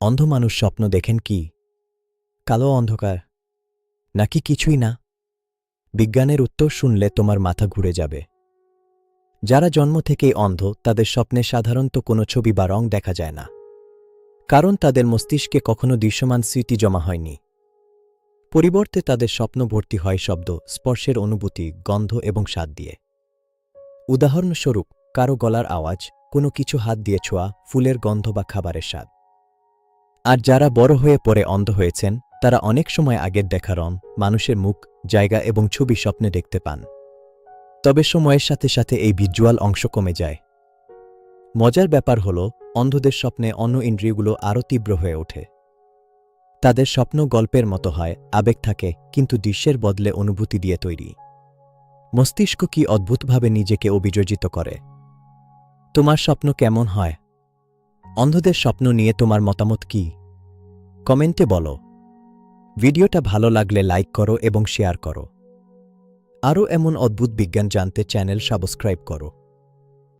অন্ধ মানুষ স্বপ্ন দেখেন কি? কালো অন্ধকার, নাকি কিছুই না? বিজ্ঞানের উত্তর শুনলে তোমার মাথা ঘুরে যাবে। যারা জন্ম থেকেই অন্ধ তাদের স্বপ্নে সাধারণত কোনো ছবি বা রং দেখা যায় না, কারণ তাদের মস্তিষ্কে কখনো দৃশ্যমান স্মৃতি জমা হয়নি। পরিবর্তে তাদের স্বপ্ন ভর্তি হয় শব্দ, স্পর্শের অনুভূতি, গন্ধ এবং স্বাদ দিয়ে। উদাহরণস্বরূপ, কারো গলার আওয়াজ, কোনো কিছু হাত দিয়ে ছোঁয়া, ফুলের গন্ধ বা খাবারের স্বাদ। আর যারা বড় হয়ে পরে অন্ধ হয়েছেন তারা অনেক সময় আগের দেখা রং, মানুষের মুখ, জায়গা এবং ছবি স্বপ্নে দেখতে পান। তবে সময়ের সাথে সাথে এই ভিজুয়াল অংশ কমে যায়। মজার ব্যাপার হল, অন্ধদের স্বপ্নে অন্য ইন্দ্রিয়গুলো আরও তীব্র হয়ে ওঠে। তাদের স্বপ্ন গল্পের মতো হয়, আবেগ থাকে, কিন্তু দৃশ্যের বদলে অনুভূতি দিয়ে তৈরি। মস্তিষ্ক কি অদ্ভুতভাবে নিজেকে অভিযোজিত করে। তোমার স্বপ্ন কেমন হয়? অন্ধদের স্বপ্ন নিয়ে তোমার মতামত কি? কমেন্টে বলো। ভিডিওটা ভালো লাগলে লাইক করো এবং শেয়ার করো। আরও এমন অদ্ভুত বিজ্ঞান জানতে চ্যানেল সাবস্ক্রাইব করো।